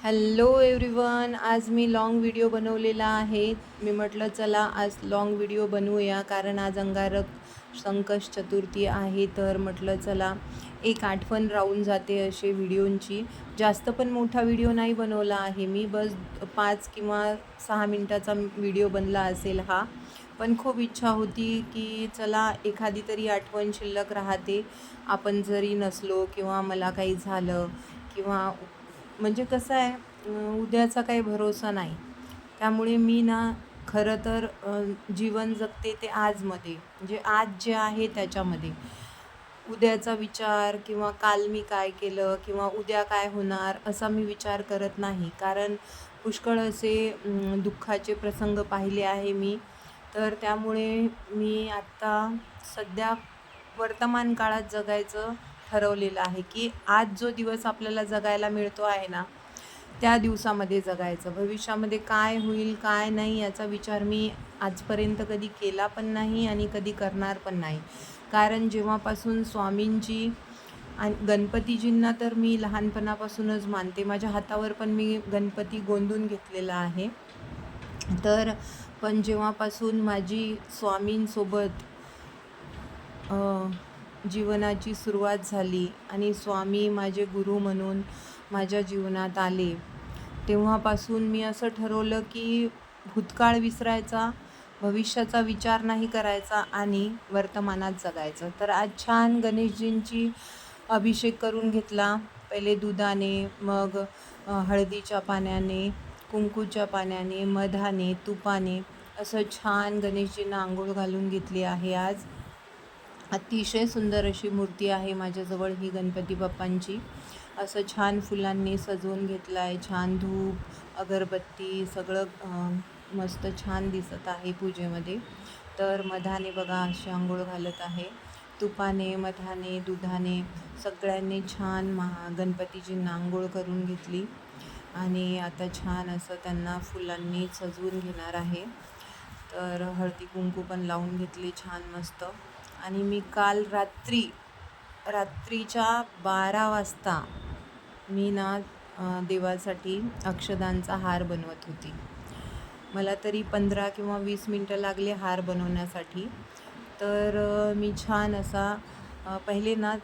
Hello everyone, आज मी long video बनवलेला आहे. मी म्हटलं चला आज लाँग व्हिडिओ बनवूया, कारण आज अंगारक संकष्ट चतुर्थी आहे. तर म्हटलं चला एक आठवण राहून जाते असे व्हिडिओंची. जास्त पण मोठा व्हिडिओ नाही बनवला आहे मी, बस 5 किंवा 6 मिनटाचा व्हिडिओ बनला असेल हा. पण खूप इच्छा होती की चला एखादी तरी आठवण शिल्लक राहते, आपण जरी नसलो किंवा मला काही झालं किंवा म्हणजे कसं आहे, उद्याचा काही भरोसा नाही. त्यामुळे मी ना खरं तर जीवन जगते ते आजमध्ये, म्हणजे आज जे आहे त्याच्यामध्ये. उद्याचा विचार किंवा काल मी काय केलं किंवा उद्या काय होणार असा मी विचार करत नाही, कारण पुष्कळ असे दुःखाचे प्रसंग पाहिले आहे मी. तर त्यामुळे मी आत्ता सध्या वर्तमान काळात जगायचं ठरवलेलं आहे, की आज जो दिवस आपल्याला जगायला मिळतो आहे ना, त्या दिवसामध्ये जगायचं. भविष्यामध्ये काय होईल काय नाही याचा विचार मी आजपर्यंत कधी केला पण नाही आणि कधी करणार पण नाही. कारण जेव्हापासून स्वामींची आणि गणपतीजींना तर मी लहानपणापासूनच मानते. माझ्या हातावर पण मी गणपती गोंदून घेतलेला आहे. तर पण जेव्हापासून माझी स्वामींसोबत जीवनाची सुरुवात झाली आणि स्वामी माझे गुरु म्हणून माझ्या जीवनात आले, तेव्हापासून मी असं ठरवलं की भूतकाळ विसरायचा, भविष्याचा विचार नाही करायचा आणि वर्तमानात जगायचं. तर आज छान गणेशजींची अभिषेक करून घेतला. पहिले दुधाने, मग हळदीच्या पाण्याने, कुंकूच्या पाण्याने, मधाने, तुपाने असं छान गणेशजींना आंघोळ घालून घेतली आहे आज. अतिशय सुंदर अशी मूर्ती आहे माझ्याजवळ ही गणपती बाप्पांची. असं छान फुलांनी सजवून घेतलं आहे. छान धूप, अगरबत्ती सगळं मस्त छान दिसत आहे पूजेमध्ये. तर मधाने बघा अशी आंघोळ घालत आहे. तुपाने, मधाने, दुधाने सगळ्यांनी छान गणपतीजींना आंघोळ करून घेतली आणि आता छान असं त्यांना फुलांनी सजवून घेणार आहे. तर हळदी कुंकू पण लावून घेतली छान मस्त. आणि मी काल रात्रीच्या 12 वाजता मी ना देवासाठी अक्षदांचा हार बनवत होती. मला तरी 15 किंवा 20 मिनटं लागले हार बनवण्यासाठी. तर मी छान असा पहिले ना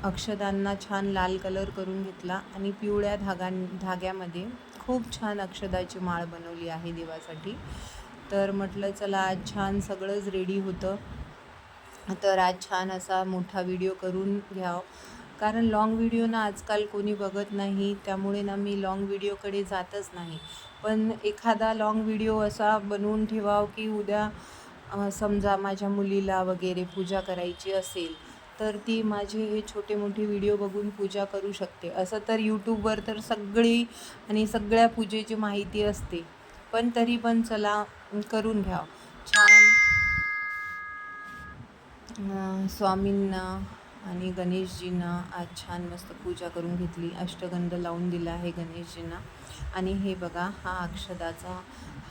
अक्षदांना छान लाल कलर करून घेतला आणि पिवळ्या धाग्यामध्ये खूप छान अक्षदाची माळ बनवली आहे देवासाठी. तर म्हटलं चला आज छान सगळंच रेडी होतं, तर आज छान असा मोठा व्हिडिओ करून घ्यावं. कारण लाँग व्हिडिओ ना आजकाल कोणी बघत नाही, त्यामुळे ना मी लाँग व्हिडिओकडे जातच नाही. पण एखादा लाँग व्हिडिओ असा बनवून ठेवावं की उद्या समजा माझ्या मुलीला वगैरे पूजा करायची असेल, तर ती माझे हे छोटे मोठे व्हिडिओ बघून पूजा करू शकते. असं तर यूट्यूबवर तर सगळी आणि सगळ्या पूजेची माहिती असते, पण तरी पण चला करून घ्यावं छान. स्वामींना आणि गणेशजींना आज छान मस्त पूजा करून घेतली. अष्टगंध लावून दिला आहे गणेशजींना. आणि हे बघा हा अक्षदाचा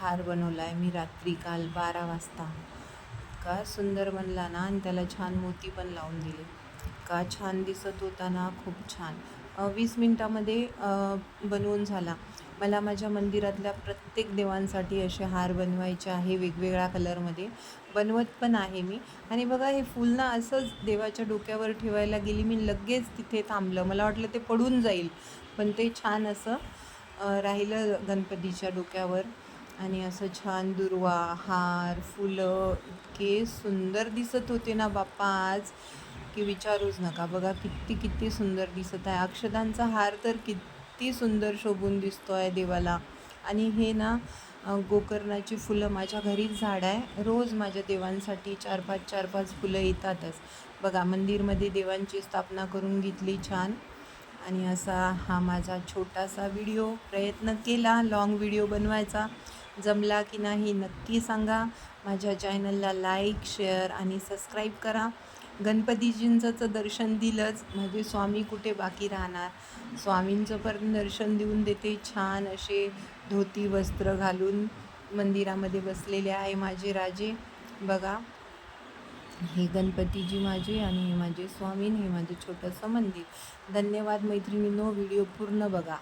हार बनवला आहे मी रात्री काल 12 वाजता. का सुंदर बनला ना, आणि त्याला छान मोती पण लावून दिले. का छान दिसत होता ना, खूप छान. 20 मिनटामध्ये बनवून झाला. मला माझ्या मंदिरातल्या प्रत्येक देवांसाठी असे हार बनवायचे आहे, वेगवेगळ्या कलरमध्ये बनवत पण आहे मी. आणि बघा हे फूल ना असंच देवाच्या डोक्यावर ठेवायला गेली मी, लगेच तिथे थांबलं. मला वाटलं ते पडून जाईल, पण ते छान असं राहिलं गणपतीच्या डोक्यावर. आणि असं छान दुर्वा, हार, फुलं इतके सुंदर दिसत होते ना बाप्पा आज, की विचारूच नका. बघा किती सुंदर दिसत आहे. अक्षदांचा हार तर किती सुंदर शोभून दिसतो आहे देवाला. आणि हे ना गोकर्णाची फुलं, माझ्या घरीच झाड आहे. रोज माझ्या देवांसाठी 4-5 फुलं येतातच. बघा मंदिरमध्ये देवांची स्थापना करून घेतली छान. आणि असा हा माझा छोटासा व्हिडिओ प्रयत्न केला लाँग व्हिडिओ बनवायचा. जमला की नाही नक्की सांगा. माझ्या चॅनलला लाईक, शेअर आणि सबस्क्राईब करा. गणपतीजींचं दर्शन दिलंच, माझे स्वामी कुठे बाकी राहणार. स्वामींचं पण दर्शन देऊन देते. छान असे धोती वस्त्र घालून मंदिरामध्ये बसलेले आहे माझे राजे. बघा हे गणपतीजी माझे आणि हे माझे स्वामी, हे माझं छोटंसं मंदिर. धन्यवाद मैत्रिणींनो, व्हिडिओ पूर्ण बघा.